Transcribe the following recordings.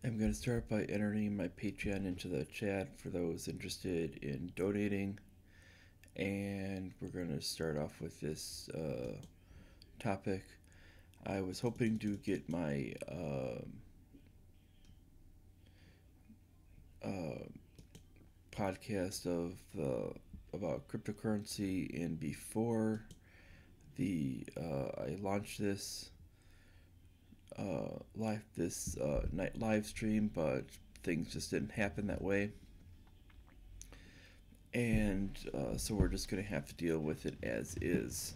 I'm going to start by entering my Patreon into the chat for those interested in donating. And we're going to start off with this topic. I was hoping to get my podcast of about cryptocurrency in before I launched this live stream, but things just didn't happen that way, and so we're just going to have to deal with it as is.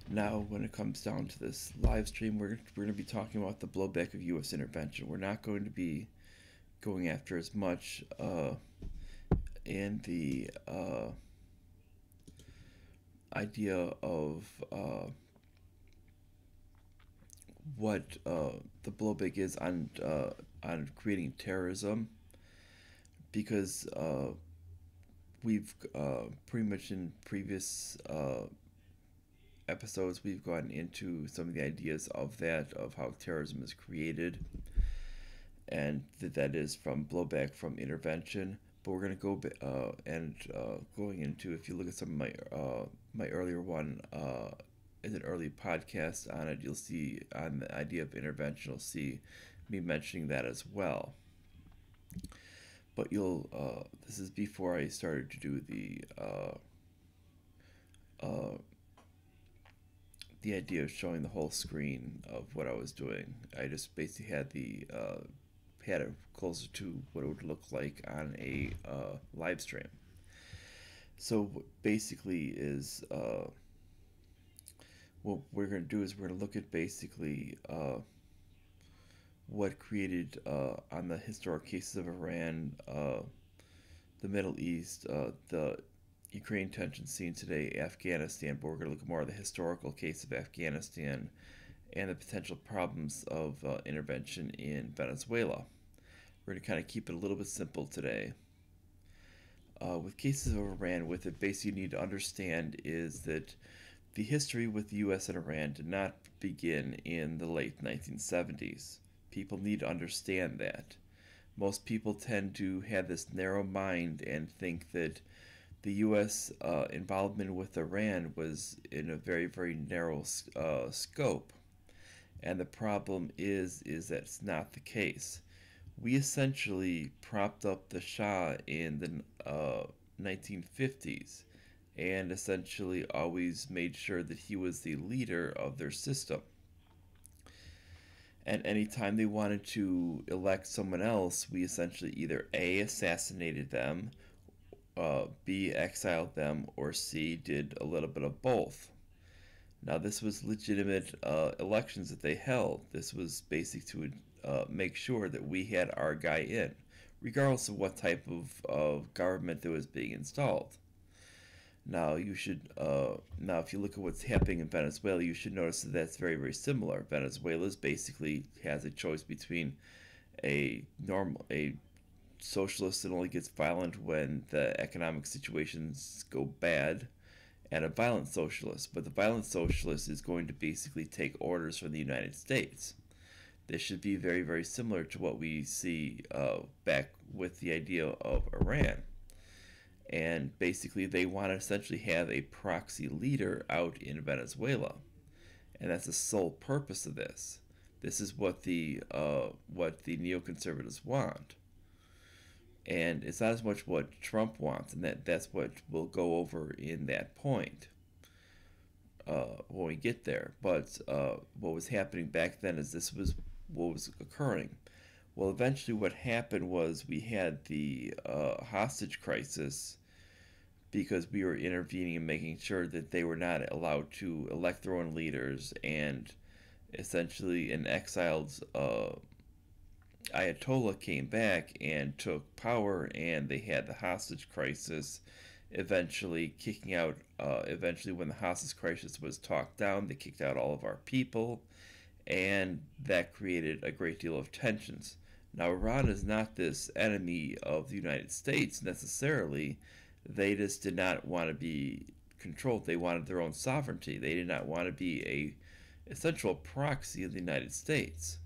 Now, when it comes down to this live stream, we're going to be talking about the blowback of US intervention. We're not going to be going after as much in the idea of what the blowback is on creating terrorism, because we've pretty much in previous episodes we've gone into some of the ideas of how terrorism is created, and that is from blowback from intervention. But we're going to go going into, if you look at some of my earlier one in an early podcast on it, you'll see on the idea of intervention, you'll see me mentioning that as well. But this is before I started to do the idea of showing the whole screen of what I was doing. I just basically had had it closer to what it would look like on a live stream. So what basically is what we're going to do is we're going to look at basically what created on the historic cases of Iran, the Middle East, the Ukraine tension seen today, Afghanistan, but we're going to look more at the historical case of Afghanistan and the potential problems of intervention in Venezuela. We're going to kind of keep it a little bit simple today. With cases of Iran, with it, basically you need to understand is that the history with the U.S. and Iran did not begin in the late 1970s. People need to understand that. Most people tend to have this narrow mind and think that the U.S. Involvement with Iran was in a very, very narrow scope. And the problem is that it's not the case. We essentially propped up the Shah in the 1950s and essentially always made sure that he was the leader of their system. And anytime they wanted to elect someone else, we essentially either A, assassinated them, B, exiled them, or C, did a little bit of both. Now, this was legitimate elections that they held. This was basic to make sure that we had our guy in, regardless of what type of government that was being installed. Now, if you look at what's happening in Venezuela, you should notice that that's very, very similar. Venezuela basically has a choice between a socialist that only gets violent when the economic situations go bad, and a violent socialist. But the violent socialist is going to basically take orders from the United States. This should be very, very similar to what we see back with the idea of Iran. And basically they want to essentially have a proxy leader out in Venezuela. And that's the sole purpose of this. This is what the neoconservatives want. And it's not as much what Trump wants, and that's what we'll go over in that point when we get there. But what was happening back then is this was what was occurring. Well, eventually what happened was we had the hostage crisis because we were intervening and making sure that they were not allowed to elect their own leaders, and essentially an exiled Ayatollah came back and took power, and they had the hostage crisis, eventually kicking out, eventually when the hostage crisis was talked down, they kicked out all of our people, and that created a great deal of tensions. Now, Iran is not this enemy of the United States necessarily. They just did not want to be controlled. They wanted their own sovereignty. They did not want to be a central proxy of the United States.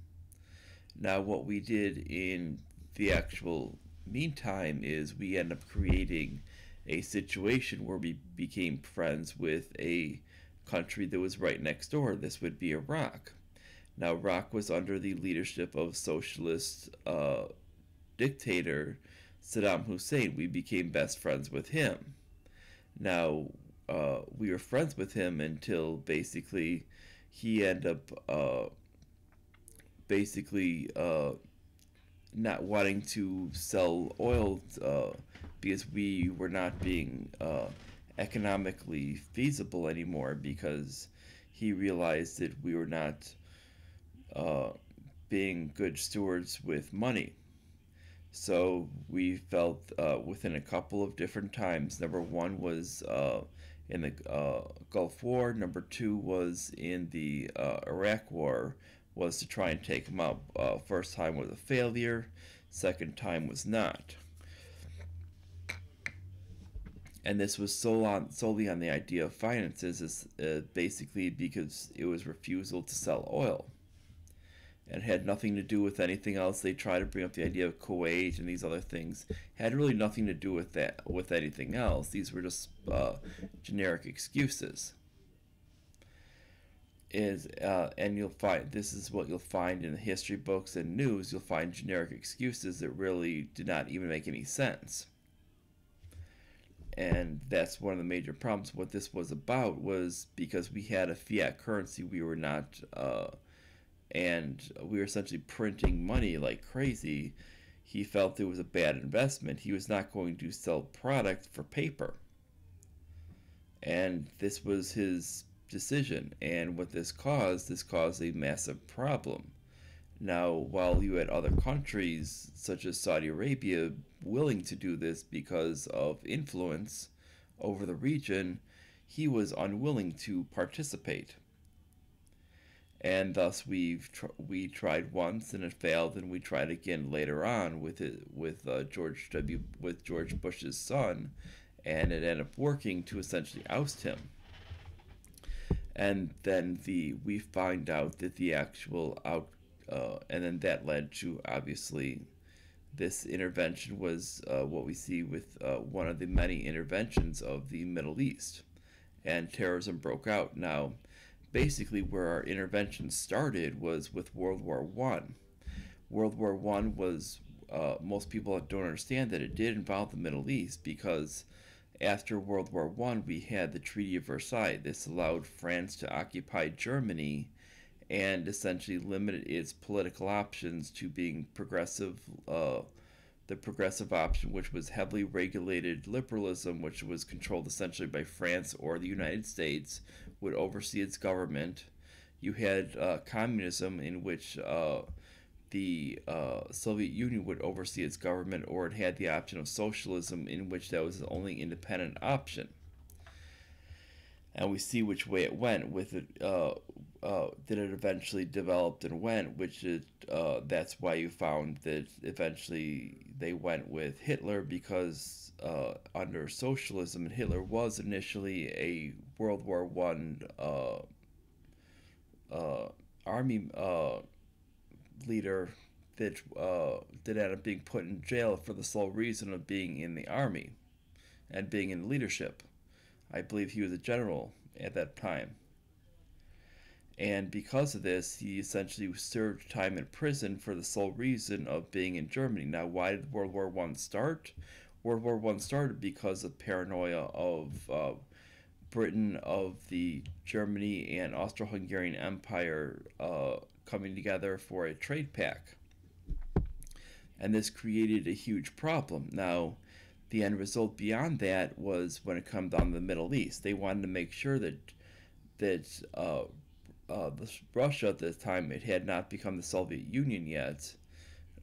Now, what we did in the actual meantime is we end up creating a situation where we became friends with a country that was right next door. This would be Iraq. Now, Iraq was under the leadership of socialist dictator Saddam Hussein. We became best friends with him. Now, we were friends with him until basically he ended up basically not wanting to sell oil because we were not being economically feasible anymore, because he realized that we were not uh, being good stewards with money. So we felt within a couple of different times. Number one was in the Gulf War. Number two was in the Iraq War, was to try and take him out. First time was a failure. Second time was not. And this was solely on the idea of finances, is basically because it was refusal to sell oil. And had nothing to do with anything else. They tried to bring up the idea of Kuwait and these other things. Had really nothing to do with that, with anything else. These were just generic excuses. And you'll find, this is what you'll find in the history books and news. You'll find generic excuses that really did not even make any sense. And that's one of the major problems. What this was about was because we had a fiat currency, we were not and we were essentially printing money like crazy. He felt it was a bad investment. He was not going to sell product for paper. And this was his decision. And what this caused a massive problem. Now, while you had other countries, such as Saudi Arabia, willing to do this because of influence over the region, he was unwilling to participate. And thus we tried once and it failed, and we tried again later on with George Bush's son, and it ended up working to essentially oust him. And then we find out that the actual and then that led to, obviously, this intervention was what we see with one of the many interventions of the Middle East, and terrorism broke out. Now, basically, where our intervention started was with World War One. World War One was, most people don't understand that it did involve the Middle East, because after World War One we had the Treaty of Versailles. This allowed France to occupy Germany and essentially limited its political options to being progressive. The progressive option, which was heavily regulated liberalism, which was controlled essentially by France or the United States, would oversee its government. You had communism, in which the Soviet Union would oversee its government, or it had the option of socialism, in which that was the only independent option. And we see which way it went with it. That it eventually developed and went, which is that's why you found that eventually they went with Hitler, because under socialism, and Hitler was initially a World War One army leader that ended up being put in jail for the sole reason of being in the army and being in leadership. I believe he was a general at that time. And because of this, he essentially served time in prison for the sole reason of being in Germany. Now, why did World War One start? World War One started because of paranoia of Britain, of the Germany and Austro-Hungarian Empire coming together for a trade pact. And this created a huge problem. Now, the end result beyond that was, when it comes down to the Middle East, they wanted to make sure that Russia at this time, it had not become the Soviet Union yet,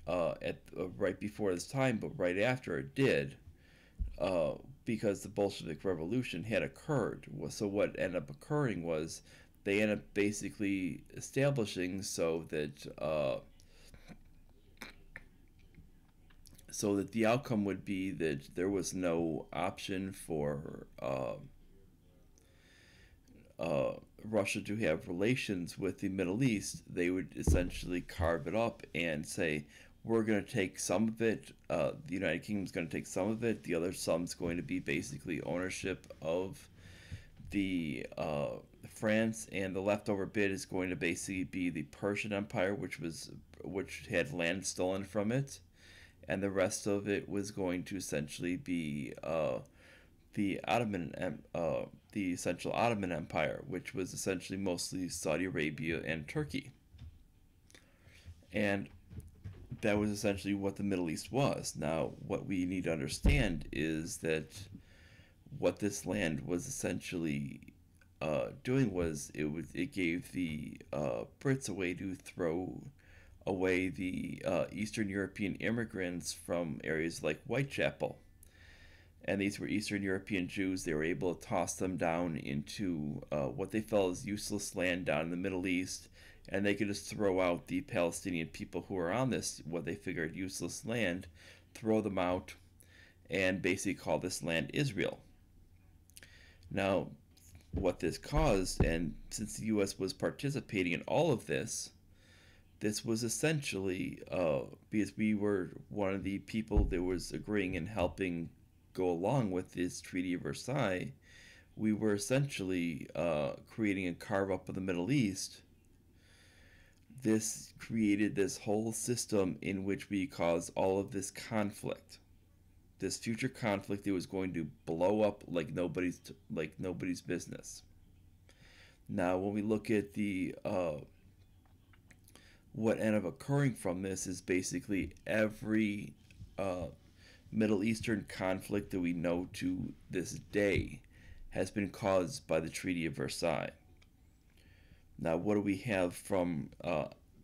right before this time, but right after it did, because the Bolshevik Revolution had occurred. So what ended up occurring was they ended up basically establishing so that the outcome would be that there was no option for Russia to have relations with the Middle East, they would essentially carve it up and say, we're going to take some of it, the United Kingdom's going to take some of it, the other some's going to be basically ownership of the France, and the leftover bit is going to basically be the Persian Empire, which had land stolen from it, and the rest of it was going to essentially be the the essential Ottoman Empire, which was essentially mostly Saudi Arabia and Turkey, and that was essentially what the Middle East was. Now, what we need to understand is that what this land was essentially doing was it gave the Brits a way to throw away the Eastern European immigrants from areas like Whitechapel. And these were Eastern European Jews. They were able to toss them down into what they felt as useless land down in the Middle East, and they could just throw out the Palestinian people who were on this, what they figured useless land, throw them out, and basically call this land Israel. Now, what this caused, and since the U.S. was participating in all of this, this was essentially because we were one of the people that was agreeing and helping go along with this Treaty of Versailles, we were essentially creating a carve up of the Middle East. This created this whole system in which we caused all of this conflict, this future conflict that was going to blow up like nobody's business. Now, when we look at the what ended up occurring from this is basically every Middle Eastern conflict that we know to this day has been caused by the Treaty of Versailles. Now, what do we have from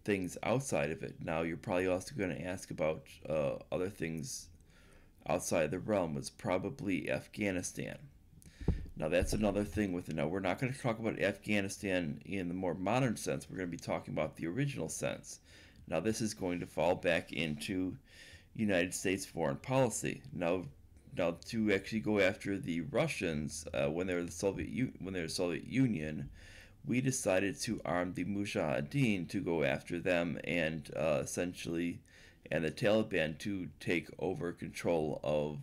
things outside of it? Now, you're probably also going to ask about other things outside the realm. Was probably Afghanistan. Now, that's another thing with it. Now, we're not going to talk about Afghanistan in the more modern sense. We're going to be talking about the original sense. Now, this is going to fall back into United States foreign policy. Now to actually go after the Russians when they were the Soviet Union, we decided to arm the Mujahideen to go after them and essentially, and the Taliban to take over control of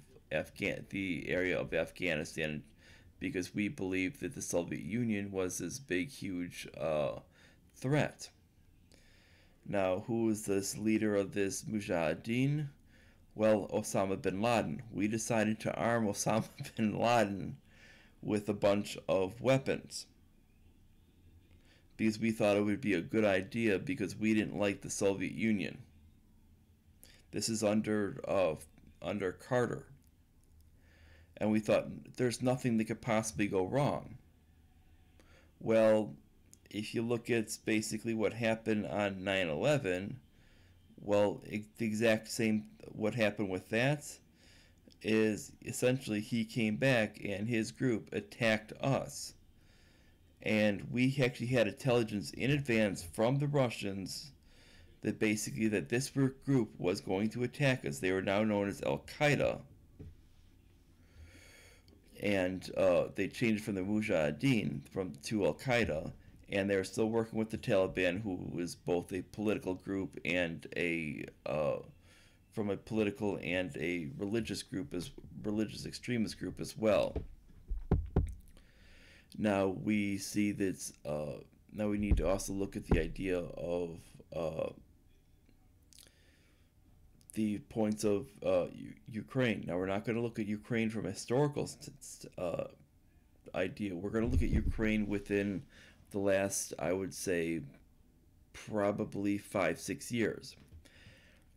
the area of Afghanistan, because we believed that the Soviet Union was this big, huge threat. Now, who was this leader of this Mujahideen? Well, Osama bin Laden. We decided to arm Osama bin Laden with a bunch of weapons because we thought it would be a good idea because we didn't like the Soviet Union. This is under Carter. And we thought there's nothing that could possibly go wrong. Well, if you look at basically what happened on 9/11, well, the exact same, what happened with that is essentially he came back and his group attacked us. And we actually had intelligence in advance from the Russians that basically that this group was going to attack us. They were now known as Al-Qaeda. And they changed from the Mujahideen to Al-Qaeda. And they're still working with the Taliban, who is both a political group and from a political and a religious extremist group as well. Now we see that. Now we need to also look at the idea of the points of Ukraine. Now we're not going to look at Ukraine from a historical idea. We're going to look at Ukraine within the last, I would say, probably 5-6 years.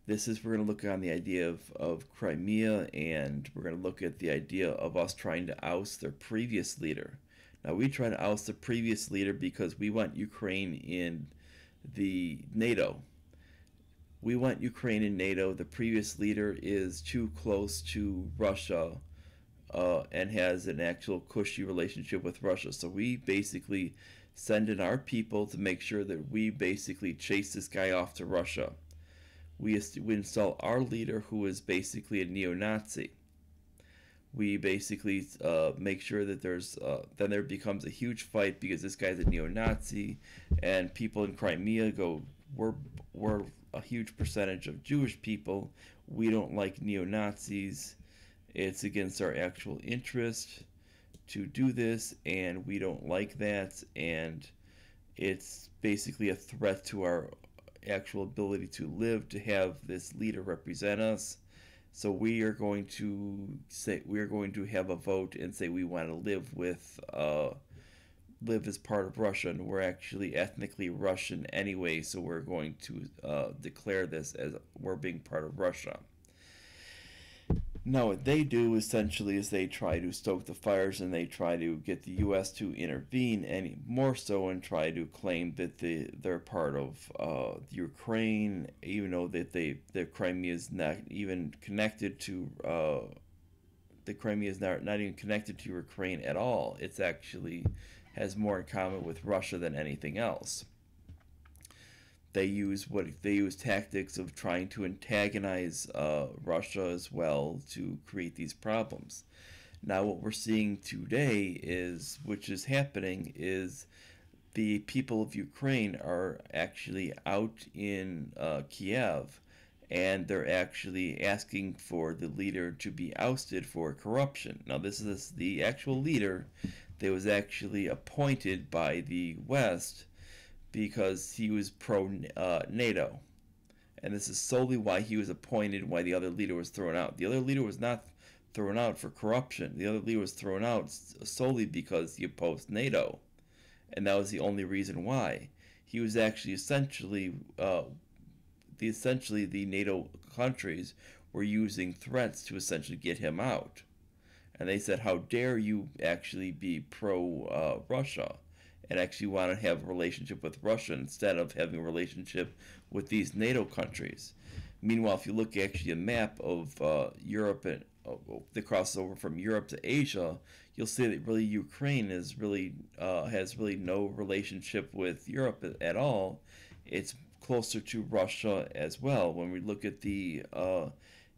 We're going to look on the idea of Crimea, and we're going to look at the idea of us trying to oust their previous leader. Now, we try to oust the previous leader because we want Ukraine in the NATO. We want Ukraine in NATO. The previous leader is too close to Russia and has an actual cushy relationship with Russia. So we basically send in our people to make sure that we basically chase this guy off to Russia. We install our leader, who is basically a neo-Nazi. We basically make sure that then there becomes a huge fight because this guy's a neo-Nazi, and people in Crimea go, we're a huge percentage of Jewish people. We don't like neo-Nazis. It's against our actual interest to do this, and we don't like that, and it's basically a threat to our actual ability to live, to have this leader represent us. So we are going to have a vote and say we want to live as part of Russia, and we're actually ethnically Russian anyway, so we're going to declare this as we're being part of Russia. Now, what they do essentially is they try to stoke the fires, and they try to get the U.S. to intervene any more so, and try to claim that they're part of Ukraine, even though that Crimea is not even connected to the Crimea is not even connected to Ukraine at all. It's actually has more in common with Russia than anything else. They use tactics of trying to antagonize Russia as well to create these problems. Now, what we're seeing today which is happening, is the people of Ukraine are actually out in Kiev, and they're actually asking for the leader to be ousted for corruption. Now, this is the actual leader that was actually appointed by the West because he was pro-NATO. And this is solely why he was appointed, why the other leader was thrown out. The other leader was not thrown out for corruption. The other leader was thrown out solely because he opposed NATO. And that was the only reason why. He was actually essentially the NATO countries were using threats to essentially get him out. And they said, how dare you actually be pro-Russia and actually want to have a relationship with Russia instead of having a relationship with these NATO countries. Meanwhile, if you look actually a map of Europe and the crossover from Europe to Asia, you'll see that really Ukraine has really no relationship with Europe at all. It's closer to Russia as well. When we look at the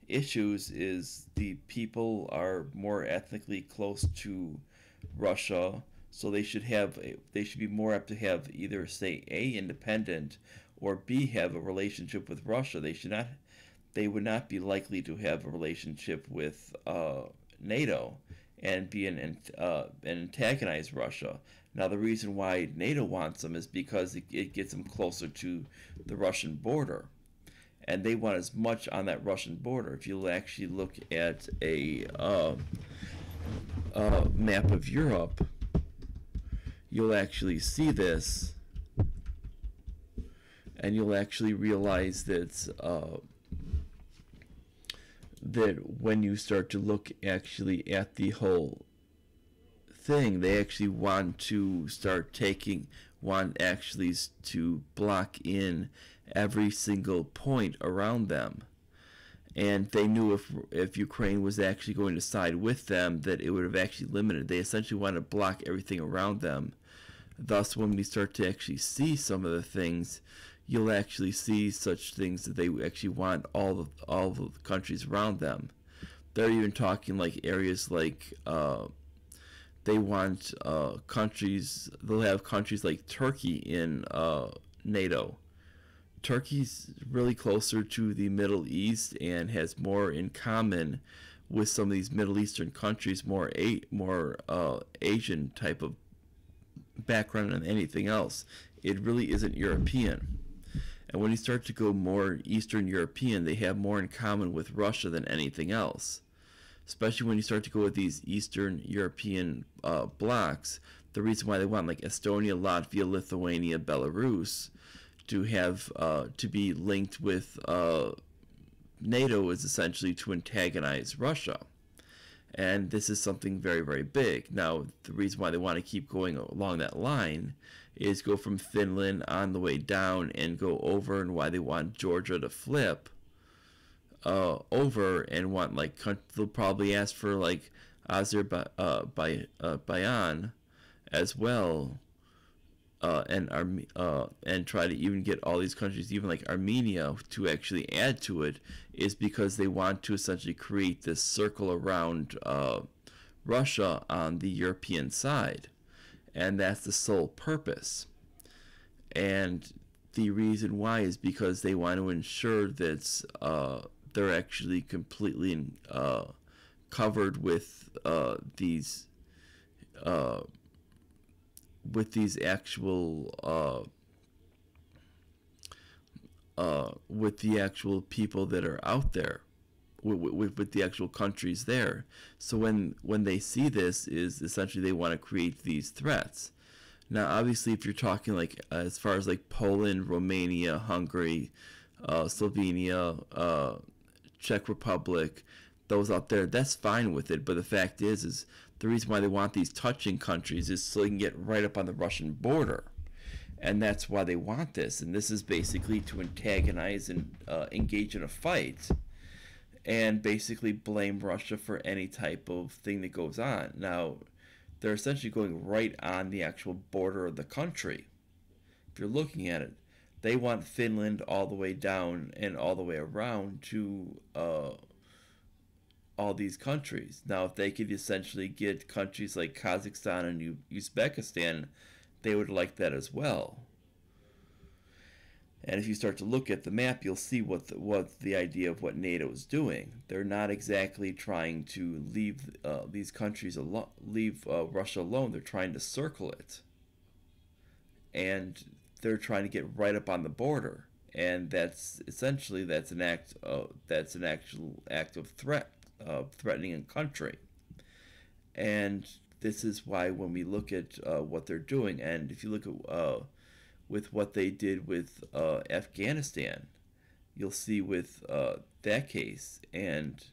issues, is the people are more ethnically close to Russia, so they should be more apt to have either say A, independent, or B, have a relationship with Russia. They would not be likely to have a relationship with NATO and antagonize Russia. Now, the reason why NATO wants them is because it gets them closer to the Russian border, and they want as much on that Russian border. If you actually look at a map of Europe, you'll actually see this, and you'll actually realize that when you start to look actually at the whole thing, they actually want to block in every single point around them. And they knew if Ukraine was actually going to side with them, that it would have actually limited. They essentially want to block everything around them. Thus, when we start to actually see some of the things, you'll actually see such things that they actually want all the countries around them. They're even talking like areas like they want countries. They'll have countries like Turkey in NATO. Turkey's really closer to the Middle East and has more in common with some of these Middle Eastern countries, more Asian type of background than anything else. It really isn't European. And when you start to go more Eastern European, they have more in common with Russia than anything else. Especially when you start to go with these Eastern European blocks. The reason why they want like Estonia, Latvia, Lithuania, Belarus to have to be linked with NATO is essentially to antagonize Russia. And this is something very, very big. Now, the reason why they want to keep going along that line is go from Finland on the way down and go over, and why they want Georgia to flip over and want like they'll probably ask for like Azerbaijan as well and try to even get all these countries, even like Armenia, to actually add to it, is because they want to essentially create this circle around Russia on the European side, and that's the sole purpose. And the reason why is because they want to ensure that they're actually completely covered uh, with these actual with the actual people that are out there, with the actual countries there. So when they see this, is essentially they want to create these threats. Now, obviously, if you're talking like as far as like Poland, Romania, Hungary, Slovenia, Czech Republic, those out there, that's fine with it. But the fact is the reason why they want these touching countries is so they can get right up on the Russian border, and that's why they want this. And this is basically to antagonize and engage in a fight, and basically blame Russia for any type of thing that goes on. Now, they're essentially going right on the actual border of the country. If you're looking at it, they want Finland all the way down and all the way around to all these countries. Now, if they could essentially get countries like Kazakhstan and Uzbekistan, they would like that as well. And if you start to look at the map, you'll see what the idea of what NATO is doing. They're not exactly trying to leave these countries alone, leave Russia alone. They're trying to circle it, and they're trying to get right up on the border. And that's essentially that's an actual act of threatening a country. And this is why when we look at what they're doing, and if you look at with what they did with Afghanistan, you'll see with that case, and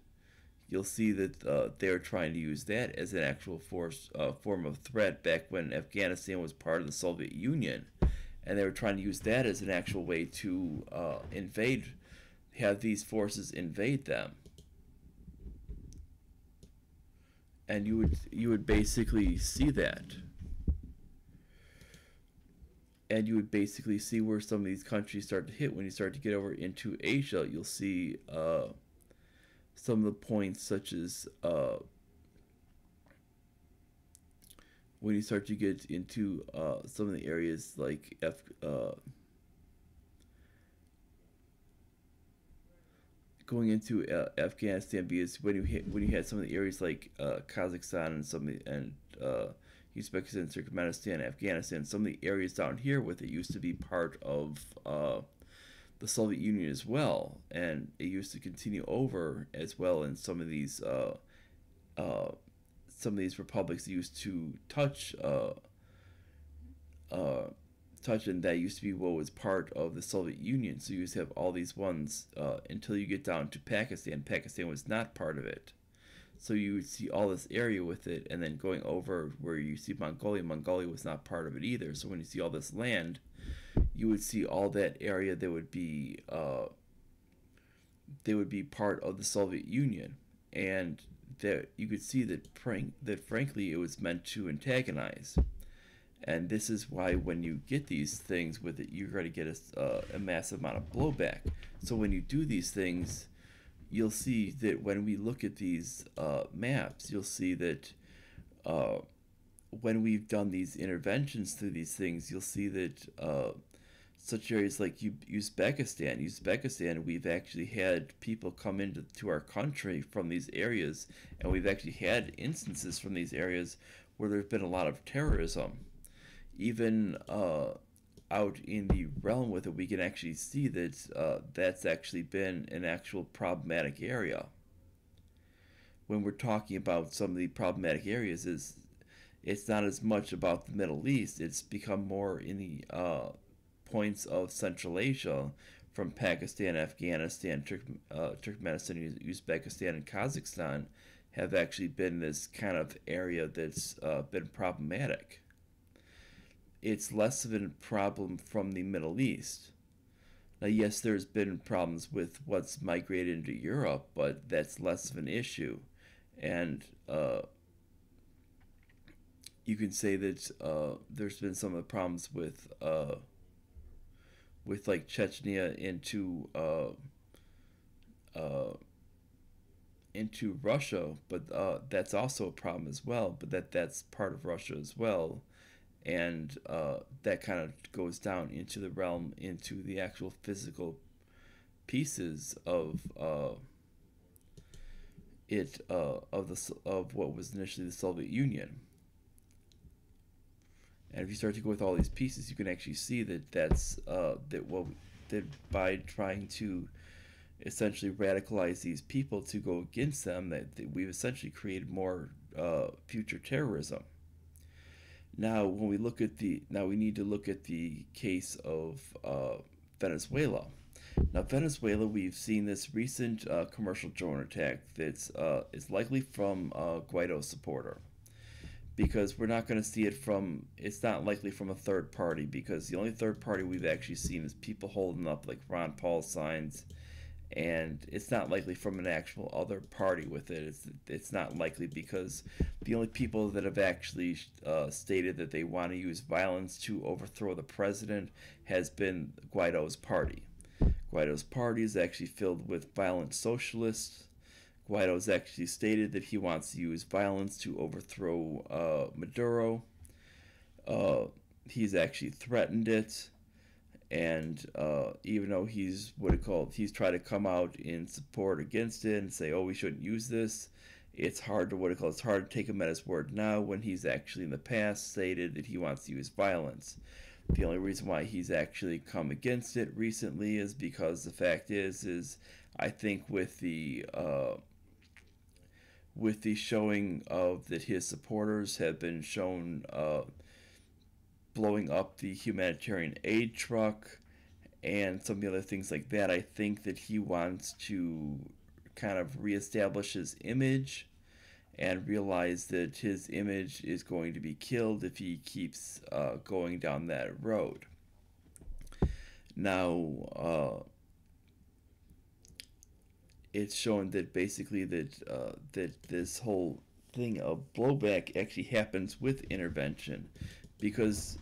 you'll see that they're trying to use that as an actual form of threat back when Afghanistan was part of the Soviet Union, and they were trying to use that as an actual way to have these forces invade them. And you would basically see that. And you would basically see where some of these countries start to hit. When you start to get over into Asia, you'll see some of the points, such as when you start to get into some of the areas like going into Afghanistan, because when you had some of the areas like Kazakhstan and Uzbekistan, Turkmenistan, Afghanistan, some of the areas down here with it used to be part of the Soviet Union as well, and it used to continue over as well. And some of these republics used to touch, and that used to be what was part of the Soviet Union. So you used to have all these ones until you get down to Pakistan. Pakistan was not part of it. So you would see all this area with it, and then going over where you see Mongolia. Mongolia was not part of it either. So when you see all this land, you would see all that area that would be part of the Soviet Union, and that you could see that frankly it was meant to antagonize. And this is why when you get these things with it, you're going to get a massive amount of blowback. So when you do these things, you'll see that when we look at these maps, you'll see that when we've done these interventions through these things, you'll see that such areas like Uzbekistan, we've actually had people come into our country from these areas, and we've actually had instances from these areas where there's been a lot of terrorism. Even out in the realm with it, we can actually see that that's actually been an actual problematic area. When we're talking about some of the problematic areas, it's not as much about the Middle East. It's become more in the points of Central Asia, from Pakistan, Afghanistan, Turkmenistan, Uzbekistan, and Kazakhstan, have actually been this kind of area that's been problematic. It's less of a problem from the Middle East. Now, yes, there's been problems with what's migrated into Europe, but that's less of an issue. And you can say that there's been some of the problems with like Chechnya uh, into Russia, but that's also a problem as well. But that's part of Russia as well, and that kind of goes down into the realm into the actual physical pieces of of what was initially the Soviet Union. And if you start to go with all these pieces, you can actually see that that by trying to essentially radicalize these people to go against them, that we've essentially created more future terrorism. Now, when we look at we need to look at the case of Venezuela. Now, Venezuela, we've seen this recent commercial drone attack that's is likely from a Guaido supporter, because we're not going to see it from. It's not likely from a third party, because the only third party we've actually seen is people holding up like Ron Paul signs, and it's not likely from an actual other party with it. It's not likely because the only people that have actually stated that they want to use violence to overthrow the president has been Guaido's party. Guaido's party is actually filled with violent socialists. Guaido's actually stated that he wants to use violence to overthrow Maduro. He's actually threatened it, and even though he's tried to come out in support against it and say, oh, we shouldn't use this. It's hard to it's hard to take him at his word now when he's actually in the past stated that he wants to use violence. The only reason why he's actually come against it recently is because the fact is I think with the showing of that his supporters have been shown blowing up the humanitarian aid truck and some of the other things like that, I think that he wants to kind of reestablish his image and realize that his image is going to be killed if he keeps going down that road. Now, it's shown that basically that this whole thing of blowback actually happens with intervention, because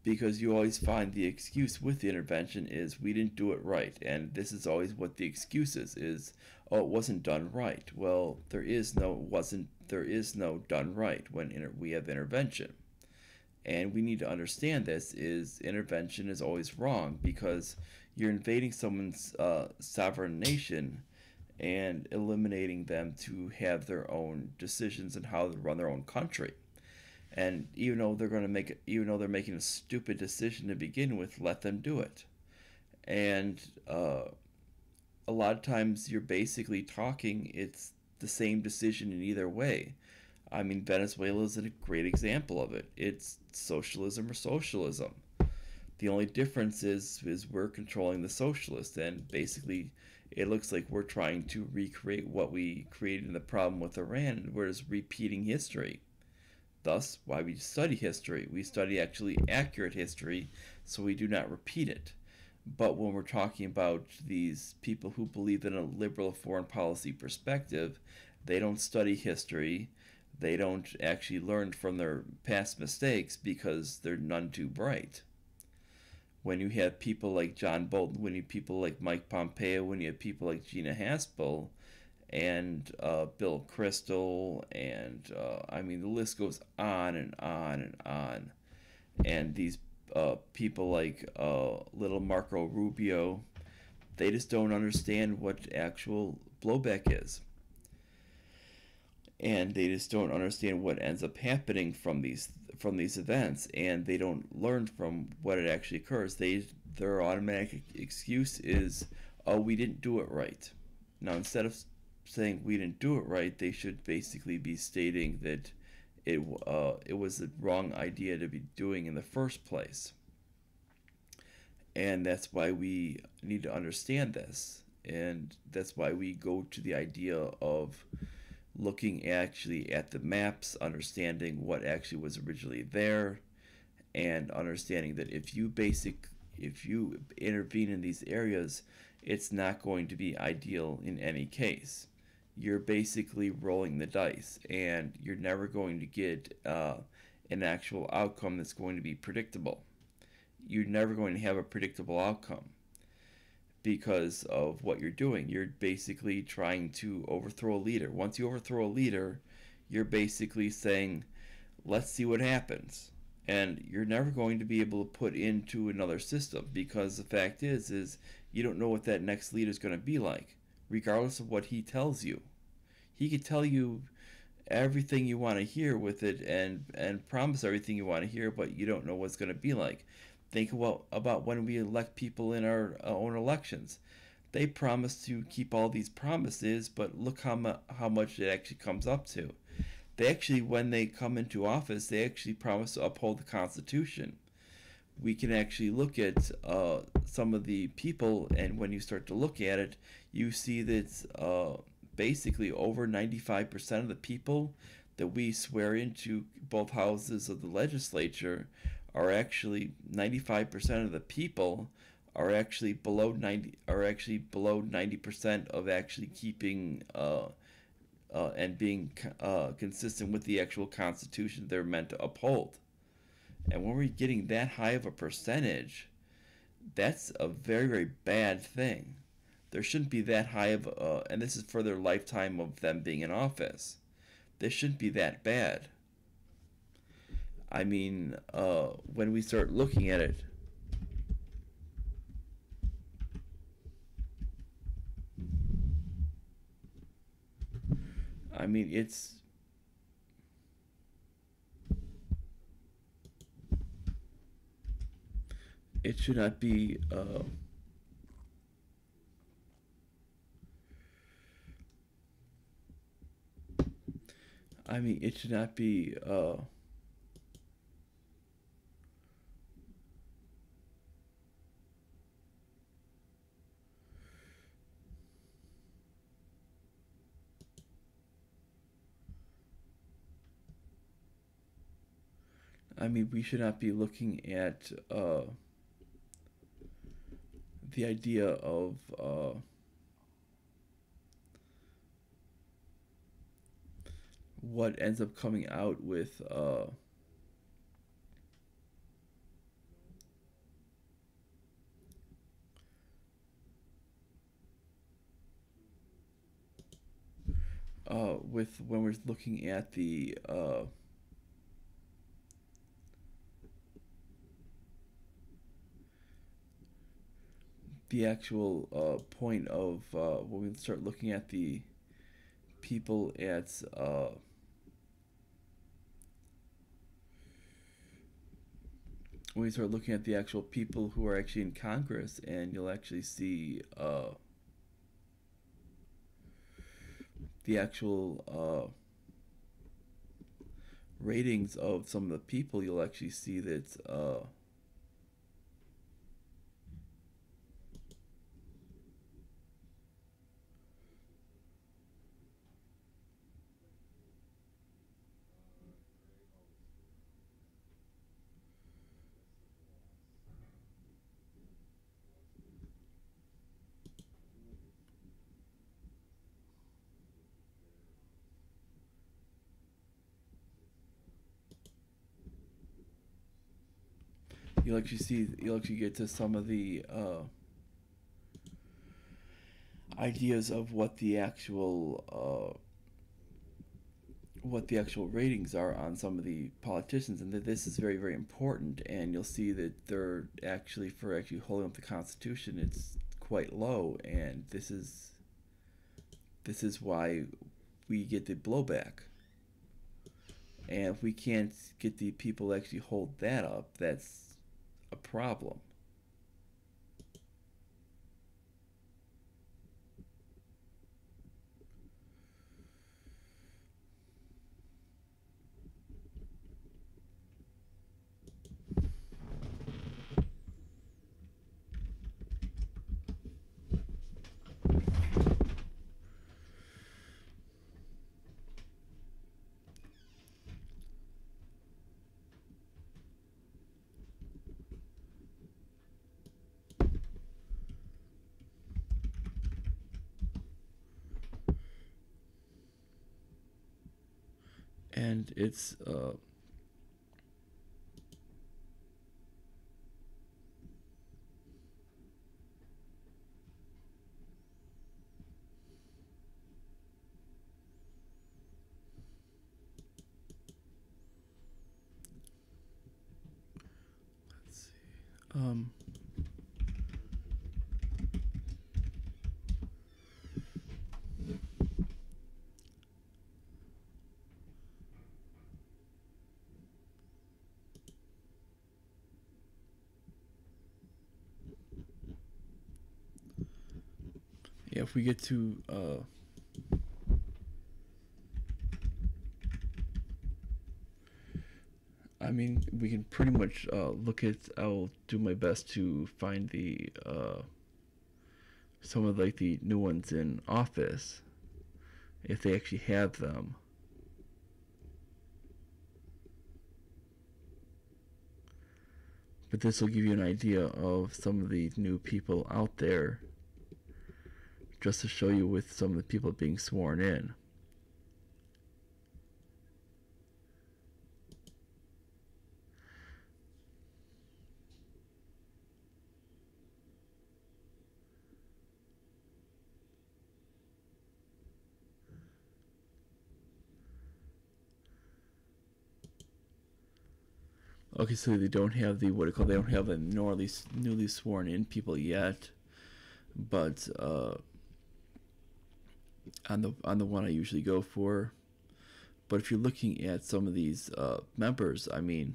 you always find the excuse with the intervention is we didn't do it right, and this is always what the excuse is oh, it wasn't done right. Well, there is no done right when we have intervention, and we need to understand this is intervention is always wrong, because you're invading someone's sovereign nation and eliminating them to have their own decisions and how to run their own country. And even though they're making a stupid decision to begin with, let them do it. And a lot of times you're basically talking, it's the same decision in either way. I mean, Venezuela is a great example of it. It's socialism or socialism. The only difference is we're controlling the socialists, and basically it looks like we're trying to recreate what we created in the problem with Iran, and we're just repeating history. Thus, why we study history. We study actually accurate history so we do not repeat it. But when we're talking about these people who believe in a liberal foreign policy perspective, they don't study history. They don't actually learn from their past mistakes because they're none too bright. When you have people like John Bolton, when you have people like Mike Pompeo, when you have people like Gina Haspel, and Bill Kristol, and I mean the list goes on and on and on. And these people like little Marco Rubio, they just don't understand what actual blowback is, and they just don't understand what ends up happening from these events, and they don't learn from what it actually occurs. Their automatic excuse is, oh, we didn't do it right. Now, instead of saying we didn't do it right, they should basically be stating that it was the wrong idea to be doing in the first place. And that's why we need to understand this, and that's why we go to the idea of looking actually at the maps, understanding what actually was originally there, and understanding that if you intervene in these areas, it's not going to be ideal in any case. you're basically rolling the dice, and you're never going to get an actual outcome that's going to be predictable. You're never going to have a predictable outcome because of what you're doing. You're basically trying to overthrow a leader. Once you overthrow a leader, you're basically saying, let's see what happens. And you're never going to be able to put into another system, because the fact is you don't know what that next leader is going to be like, regardless of what he tells you. He could tell you everything you want to hear with it, and promise everything you want to hear, but you don't know what's going to be like. Think about when we elect people in our own elections. They promise to keep all these promises, but look how much it actually comes up to. They actually, when they come into office, they actually promise to uphold the Constitution. We can actually look at some of the people, and when you start to look at it, you see that basically over 95% of the people that we swear into both houses of the legislature are actually 95% of the people are actually below 90% of actually keeping and being consistent with the actual Constitution they're meant to uphold. And when we're getting that high of a percentage, that's a very, very bad thing. There shouldn't be that high of, and this is for their lifetime of them being in office. This shouldn't be that bad. I mean, when we start looking at it, I mean, it should not be. I mean, it should not be. I mean, we should not be looking at the idea of what ends up coming out with with when we're looking at the actual point of when we start looking at the people at when we start looking at the actual people who are actually in Congress, and you'll actually see the actual ratings of some of the people, you'll actually see that you'll actually get to some of the ideas of what the actual ratings are on some of the politicians, and that this is very, very important. And you'll see that they're actually, for actually holding up the Constitution, it's quite low, and this is why we get the blowback. And if we can't get the people to actually hold that up, that's a problem. and it's let's see. Yeah, if we get to I mean, we can pretty much look at. I'll do my best to find the some of like the new ones in office, if they actually have them. But this will give you an idea of some of the new people out there, just to show you with some of the people being sworn in. Okay, so they don't have the what do you call? They don't have the newly sworn in people yet, but on the one I usually go for. But if you're looking at some of these members, I mean,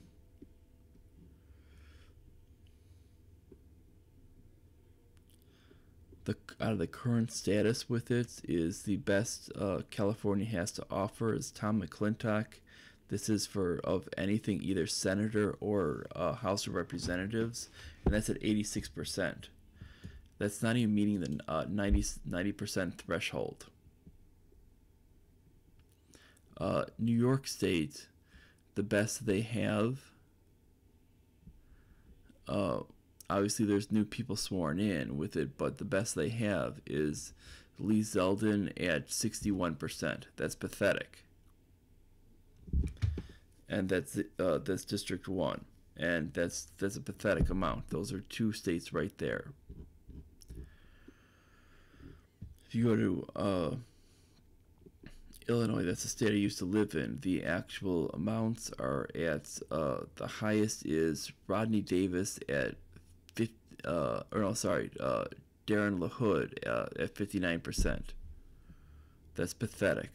out of the current status with it is the best California has to offer is Tom McClintock. This is for of anything either senator or House of Representatives, and that's at 86%. That's not even meeting the 90% threshold. New York State, the best they have. Obviously, there's new people sworn in with it, but the best they have is Lee Zeldin at 61%. That's pathetic. And that's District 1, and that's a pathetic amount. Those are two states right there. If you go to Illinois, that's the state I used to live in. The actual amounts are at the highest is Rodney Davis at Darren LaHood at 59%. That's pathetic.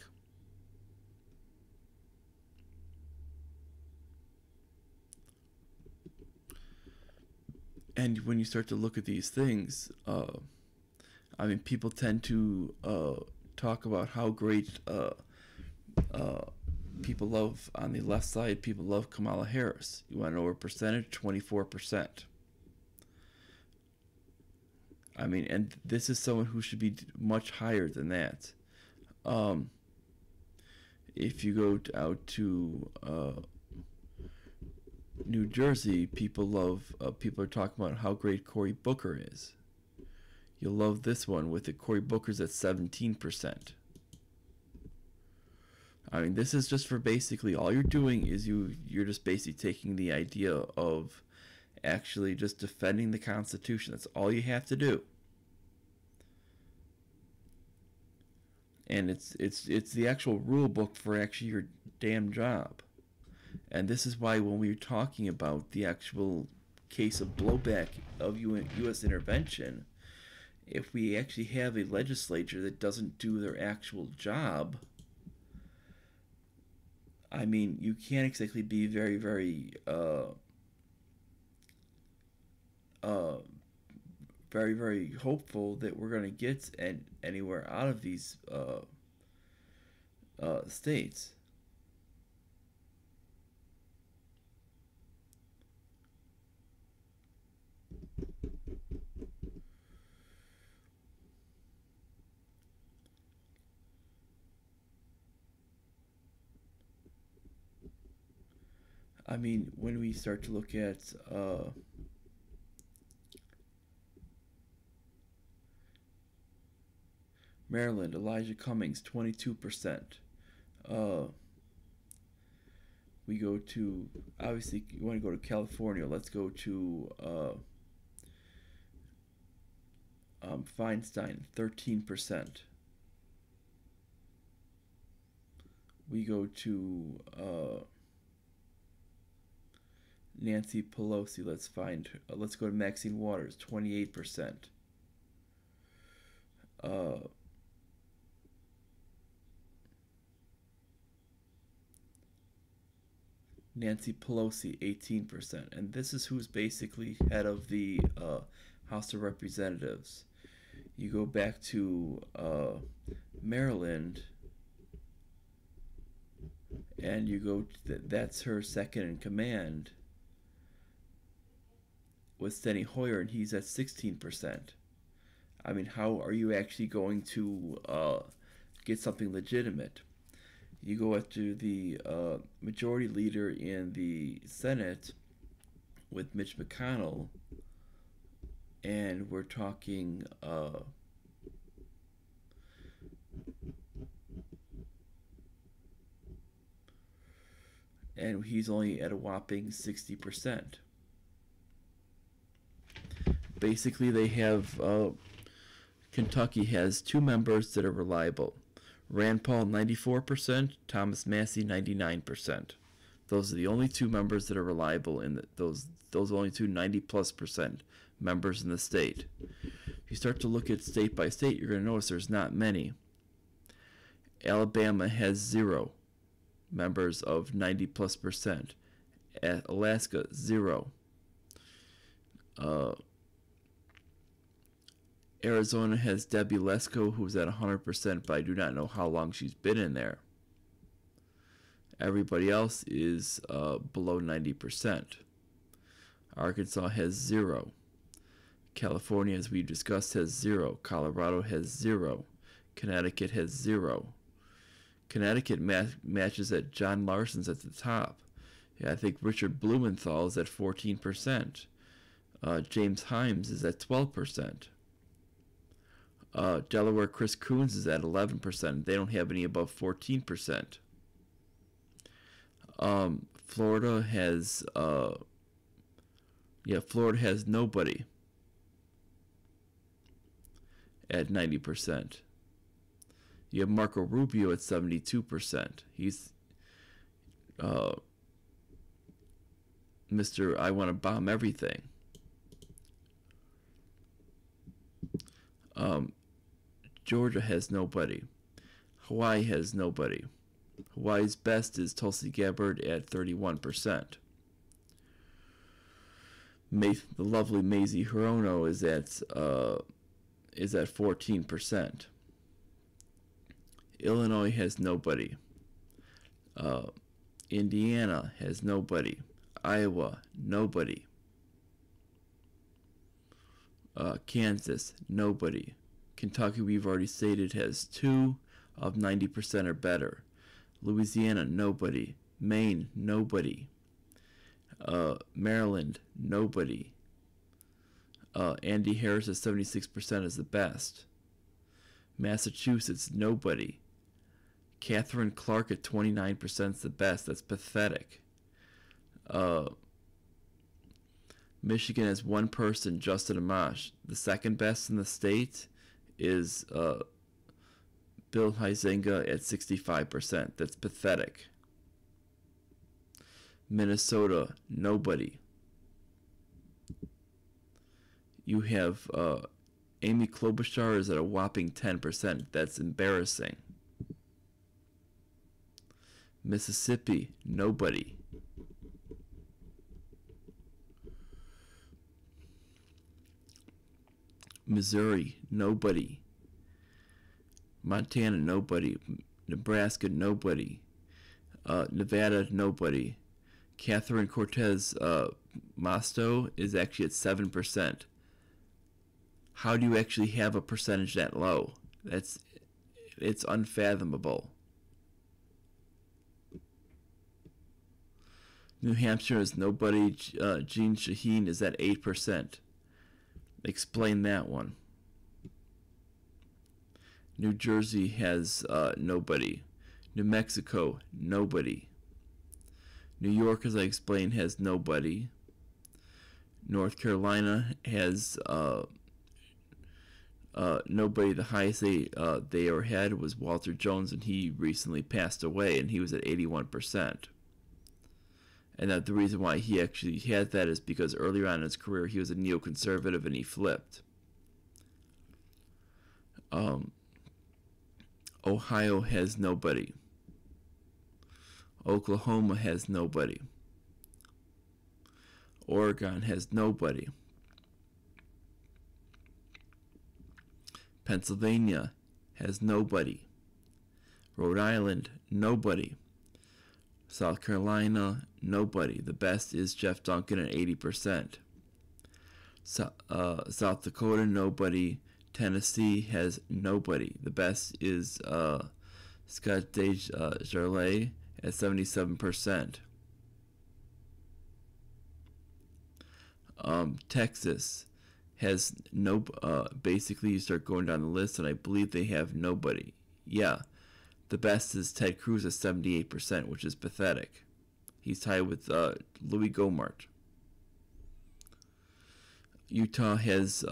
And when you start to look at these things, I mean, people tend to talk about how great people love, on the left side, people love Kamala Harris. You want to know her percentage? 24%. I mean, and this is someone who should be much higher than that. If you go out to New Jersey, people are talking about how great Cory Booker is. You'll love this one with it. Cory Booker's at 17%. I mean, this is just for basically all you're doing is you're just basically taking the idea of actually just defending the Constitution. That's all you have to do. And it's the actual rule book for actually your damn job. And this is why when we were talking about the actual case of blowback of US intervention, if we actually have a legislature that doesn't do their actual job, I mean, you can't exactly be very, very, very, very hopeful that we're going to get anywhere out of these states. I mean, when we start to look at Maryland, Elijah Cummings, 22%. We go to, obviously, you want to go to California. Let's go to Feinstein, 13%. We go to Nancy Pelosi. Let's go to Maxine Waters, 28%. Nancy Pelosi, 18%. And this is who's basically head of the House of Representatives. You go back to Maryland, and you go to that's her second in command with Steny Hoyer, and he's at 16%. I mean, how are you actually going to get something legitimate? You go after the majority leader in the Senate with Mitch McConnell, and we're talking and he's only at a whopping 60%. Basically, they have Kentucky has two members that are reliable. Rand Paul, 94%, Thomas Massey, 99%. Those are the only two members that are reliable in those only two 90+% members in the state. If you start to look at state by state, you're going to notice there's not many. Alabama has 0 members of 90+%. Alaska, 0. Arizona has Debbie Lesko, who's at 100%, but I do not know how long she's been in there. Everybody else is below 90%. Arkansas has 0. California, as we discussed, has 0. Colorado has 0. Connecticut has 0. Connecticut matches at John Larson's at the top. Yeah, I think Richard Blumenthal is at 14%. James Himes is at 12%. Delaware, Chris Coons is at 11%. They don't have any above 14%. Florida has Florida has nobody at 90%. You have Marco Rubio at 72%. He's Mr. I want to bomb everything. Georgia has nobody. Hawaii has nobody. Hawaii's best is Tulsi Gabbard at 31%. The lovely Mazie Hirono is at 14%. Illinois has nobody. Indiana has nobody. Iowa, nobody. Kansas, nobody. Kentucky, we've already stated, has 2 of 90% or better. Louisiana, nobody. Maine, nobody. Maryland, nobody. Andy Harris at 76% is the best. Massachusetts, nobody. Catherine Clark at 29% is the best. That's pathetic. Michigan has one person, Justin Amash. The second best in the state is Bill Huizenga at 65%. That's pathetic. Minnesota, nobody. You have Amy Klobuchar is at a whopping 10%. That's embarrassing. Mississippi, nobody. Missouri, nobody. Montana, nobody. Nebraska, nobody. Nevada, nobody. Catherine Cortez Masto is actually at 7%. How do you actually have a percentage that low? It's unfathomable. New Hampshire is nobody. Jean Shaheen is at 8%. Explain that one. New Jersey has nobody. New Mexico, nobody. New York, as I explained, has nobody. North Carolina has nobody. The highest they ever had was Walter Jones, and he recently passed away, and he was at 81%. And that the reason why he actually had that is because earlier on in his career he was a neoconservative and he flipped. Ohio has nobody. Oklahoma has nobody. Oregon has nobody. Pennsylvania has nobody. Rhode Island, nobody. South Carolina, nobody. The best is Jeff Duncan at 80%. South Dakota, nobody. Tennessee has nobody. The best is Scott Desjardins at 77%. Texas has no. Basically, you start going down the list, and I believe they have nobody. Yeah, the best is Ted Cruz at 78%, which is pathetic. He's tied with Louis Gohmert. Utah has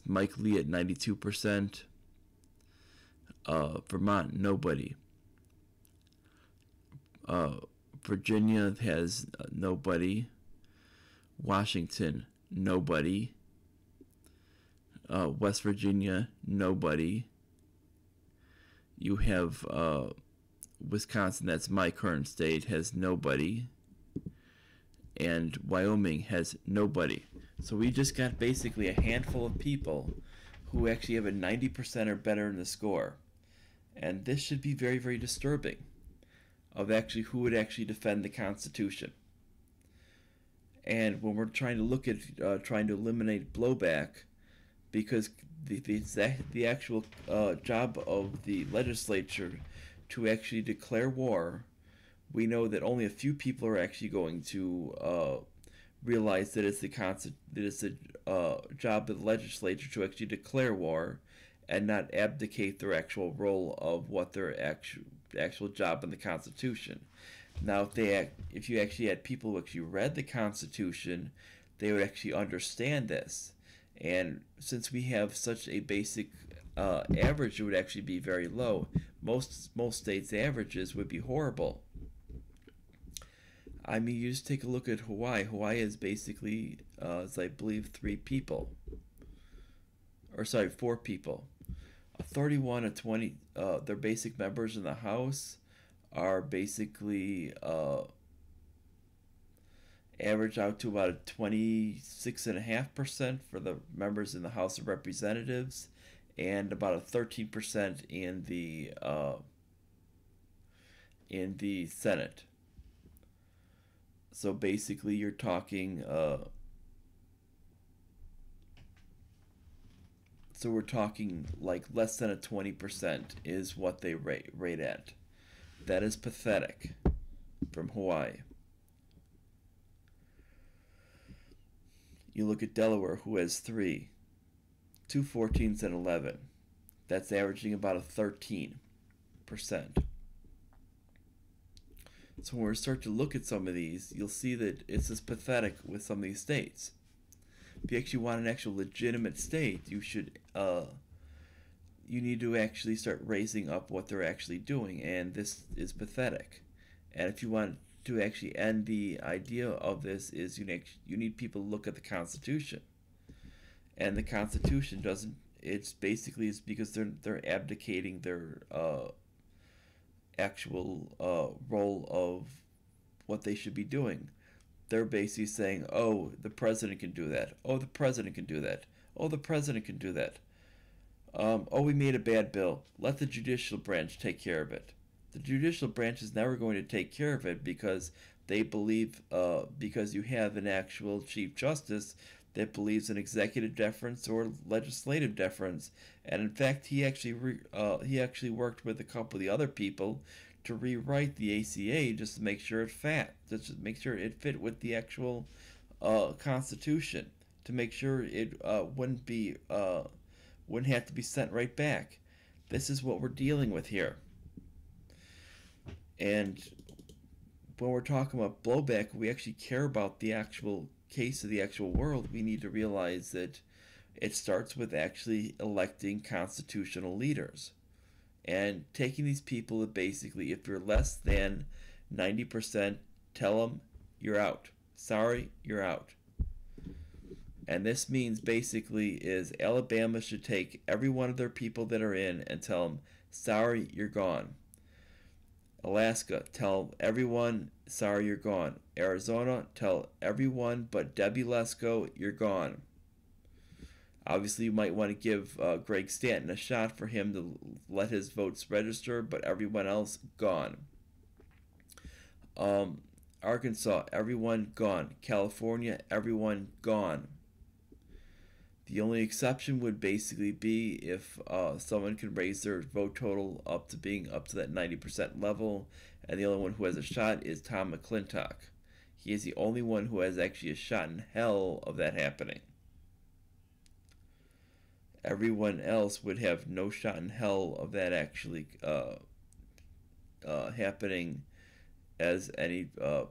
Mike Lee at 92%. Vermont, nobody. Virginia has nobody. Washington, nobody. West Virginia, nobody. You have Wisconsin, that's my current state, has nobody. And Wyoming has nobody. So we just got basically a handful of people who actually have a 90% or better in the score. And this should be very, very disturbing of actually who would actually defend the Constitution. And when we're trying to look at trying to eliminate blowback, because the actual job of the legislature to actually declare war, we know that only a few people are actually going to realize that it's the job of the legislature to actually declare war and not abdicate their actual role of what their actual job in the Constitution. Now, if you actually had people who actually read the Constitution, they would actually understand this. And since we have such a basic average, it would actually be very low. Most states' averages would be horrible. I mean, you just take a look at Hawaii. Hawaii is basically, it's I believe, 4 people. 31 and 20, their basic members in the House are basically average out to about 26.5% for the members in the House of Representatives, and about a 13% in the Senate. So basically, you're talking. So we're talking like less than a 20% is what they rate at. That is pathetic from Hawaii. You look at Delaware, who has 3, 2 14s and 11. That's averaging about a 13%. So when we start to look at some of these, you'll see that it's just pathetic with some of these states. If you actually want an actual legitimate state, you need to actually start raising up what they're actually doing, and this is pathetic. And if you want to actually end the idea of this, is you need people to look at the Constitution, and the Constitution doesn't. It's because they're abdicating their actual role of what they should be doing. They're basically saying, oh, the president can do that. Oh, the president can do that. Oh, the president can do that. Oh, we made a bad bill. Let the judicial branch take care of it. The judicial branch is never going to take care of it because they believe, because you have an actual Chief Justice that believes in executive deference or legislative deference. And in fact, he actually worked with a couple of the other people to rewrite the ACA just to make sure it fit with the actual Constitution, to make sure it wouldn't have to be sent right back. This is what we're dealing with here. And when we're talking about blowback, we actually care about the actual case of the actual world. We need to realize that it starts with actually electing constitutional leaders and taking these people that basically, if you're less than 90%, tell them you're out. Sorry, you're out. And this means basically is Alabama should take every one of their people that are in and tell them, sorry, you're gone. Alaska, tell everyone, sorry, you're gone. Arizona, tell everyone but Debbie Lesko, you're gone. Obviously, you might want to give Greg Stanton a shot for him to let his votes register, but everyone else, gone. Arkansas, everyone gone. California, everyone gone. The only exception would basically be if someone can raise their vote total up to being up to that 90% level, and the only one who has a shot is Tom McClintock. He is the only one who has actually a shot in hell of that happening. Everyone else would have no shot in hell of that actually happening as any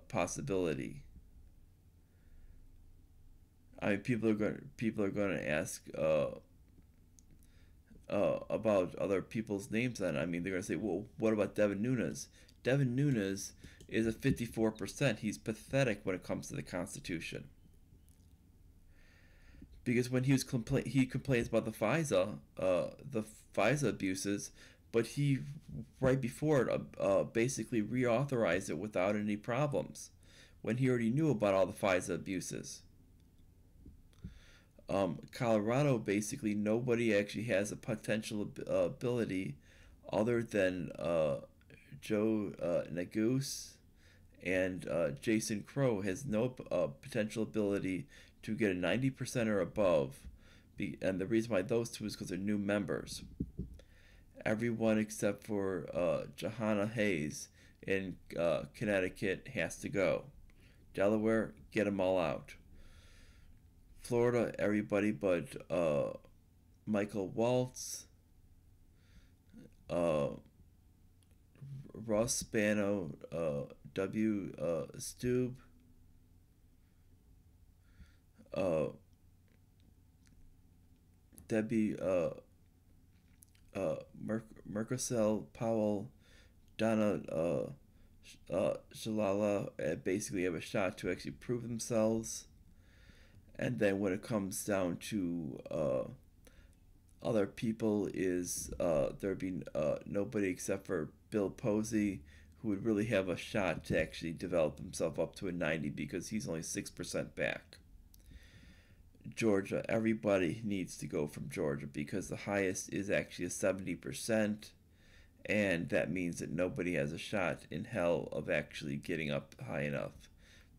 possibility. I mean, people are going to ask about other people's names. Then I mean, they're going to say, well, what about Devin Nunes? Devin Nunes is a 54%. He's pathetic when it comes to the Constitution. Because when he complains about the FISA abuses, but he right before it basically reauthorized it without any problems, when he already knew about all the FISA abuses. Colorado, basically nobody actually has a potential ability other than Joe Neguse and Jason Crow has no potential ability to get a 90% or above, and the reason why those two is because they're new members. Everyone except for Johanna Hayes in Connecticut has to go. Delaware, get them all out. Florida, everybody but Michael Waltz, Ross Spano, W. Stube, Debbie Mercosel Powell, Donna Shalala basically have a shot to actually prove themselves. And then when it comes down to other people is there'd be nobody except for Bill Posey who would really have a shot to actually develop himself up to a 90 because he's only 6% back. Georgia, everybody needs to go from Georgia because the highest is actually a 70%, and that means that nobody has a shot in hell of actually getting up high enough.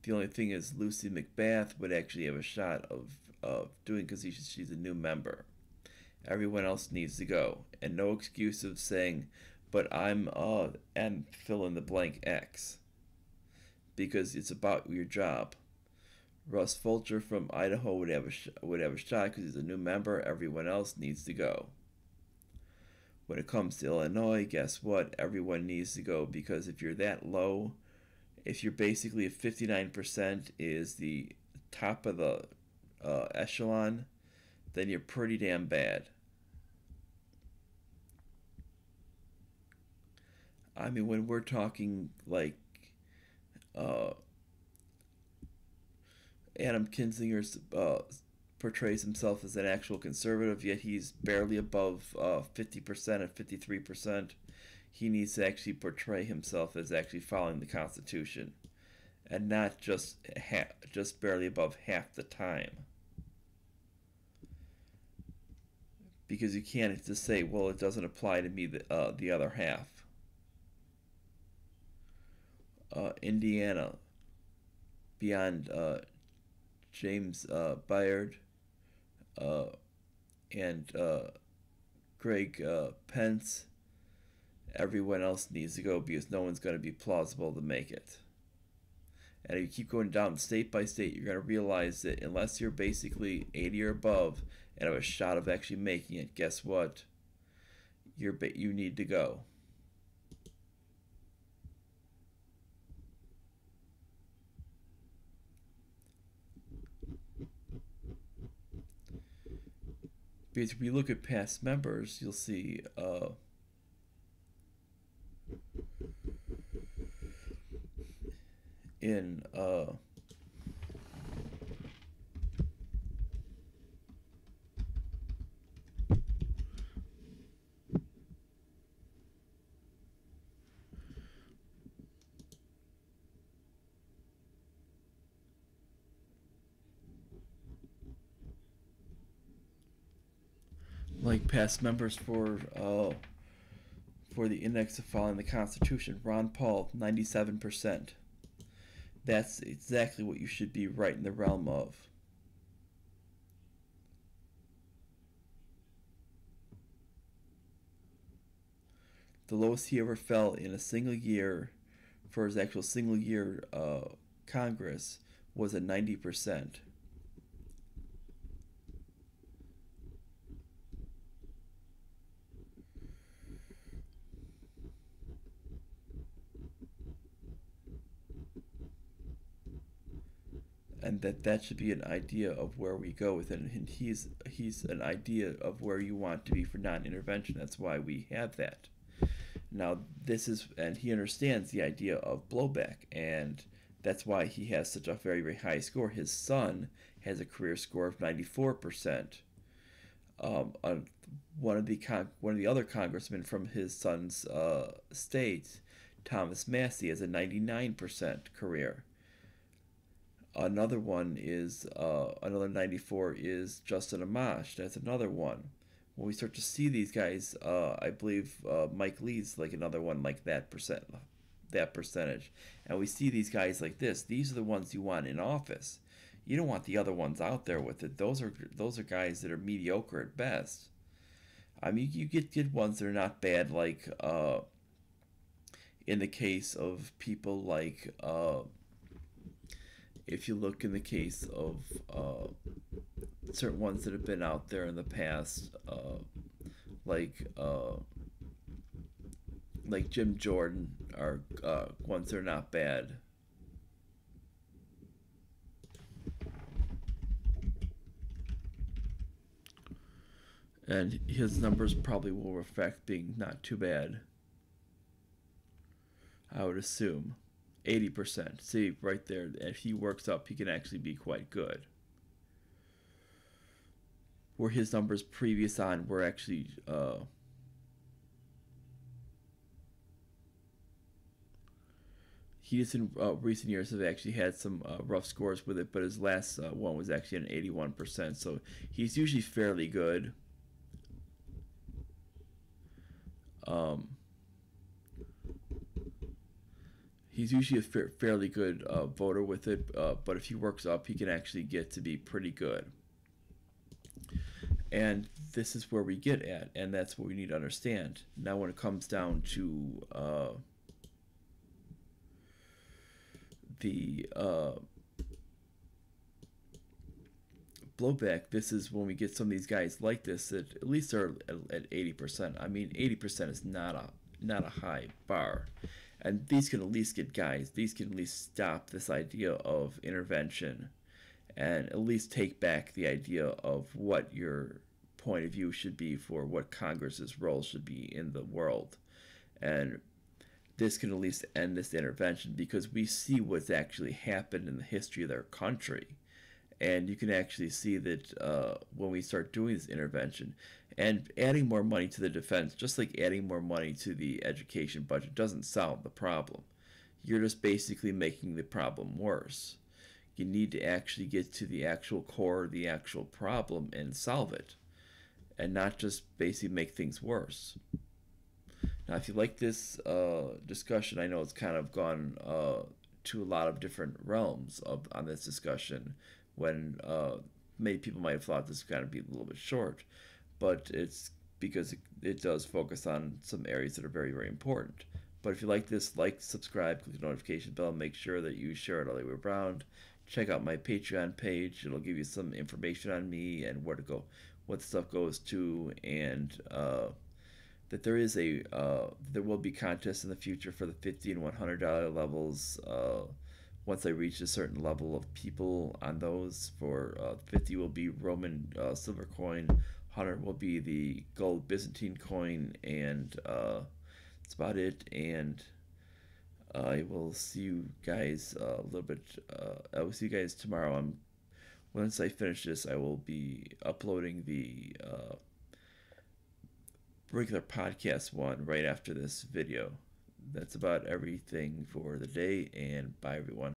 The only thing is Lucy McBath would actually have a shot of doing because she's a new member. Everyone else needs to go, and no excuse of saying, but I'm and fill in the blank X, because it's about your job. Russ Fulcher from Idaho would have a shot because he's a new member. Everyone else needs to go. When it comes to Illinois, guess what? Everyone needs to go because if you're that low, if you're basically at 59% is the top of the echelon, then you're pretty damn bad. I mean, when we're talking like Adam Kinzinger portrays himself as an actual conservative, yet he's barely above 50% at 53%. He needs to actually portray himself as actually following the Constitution, and not just barely above half the time. Because you can't just say, well, it doesn't apply to me the other half. Indiana, beyond James Byard and Greg Pence, everyone else needs to go because no one's going to be plausible to make it. And if you keep going down state by state, you're going to realize that unless you're basically 80 or above and have a shot of actually making it, guess what? You need to go. Because if we look at past members, you'll see in like past members for the index of following the Constitution. Ron Paul, 97%. That's exactly what you should be right in the realm of. The lowest he ever fell in a single year for his actual single year Congress was at 90%. And that should be an idea of where we go with it. And he's an idea of where you want to be for non-intervention. That's why we have that. Now and he understands the idea of blowback, and that's why he has such a very, very high score. His son has a career score of 94%. One of the other congressmen from his son's state, Thomas Massey, has a 99% career. Another one is another 94 is Justin Amash. That's another one. When we start to see these guys, I believe Mike Lee's like another one like that percentage, and we see these guys like this. These are the ones you want in office. You don't want the other ones out there with it. Those are guys that are mediocre at best. I mean, you get good ones that are not bad, like in the case of people like. If you look in the case of certain ones that have been out there in the past, like Jim Jordan, are ones that are not bad. And his numbers probably will reflect being not too bad, I would assume. 80%. See, right there, if he works up, he can actually be quite good. Where his numbers previous on were actually he just in recent years have actually had some rough scores with it, but his last one was actually an 81%, so he's usually fairly good. He's usually a fairly good voter with it, but if he works up, he can actually get to be pretty good. And this is where we get at, and that's what we need to understand. Now when it comes down to the blowback, this is when we get some of these guys like this that at least are at 80%. I mean, 80% is not a high bar. And these can at least get guys, these can at least stop this idea of intervention and at least take back the idea of what your point of view should be for what Congress's role should be in the world. And this can at least end this intervention, because we see what's actually happened in the history of their country. And you can actually see that when we start doing this intervention and adding more money to the defense, just like adding more money to the education budget, doesn't solve the problem. You're just basically making the problem worse. You need to actually get to the actual core of the actual problem and solve it, and not just basically make things worse. Now, if you like this discussion, I know it's kind of gone to a lot of different realms on this discussion, when many people might have thought this was going to be a little bit short, but it's because it does focus on some areas that are very, very important. But if you like this, like, subscribe, click the notification bell, make sure that you share it all the way around. Check out my Patreon page. It'll give you some information on me and where to go, what stuff goes to, and that there will be contests in the future for the $50 and $100 levels. Once I reach a certain level of people on those, for 50 will be Roman silver coin, 100 will be the gold Byzantine coin, and that's about it. And I will see you guys a little bit. I will see you guys tomorrow. Once I finish this, I will be uploading the regular podcast one right after this video. That's about everything for the day, and bye everyone.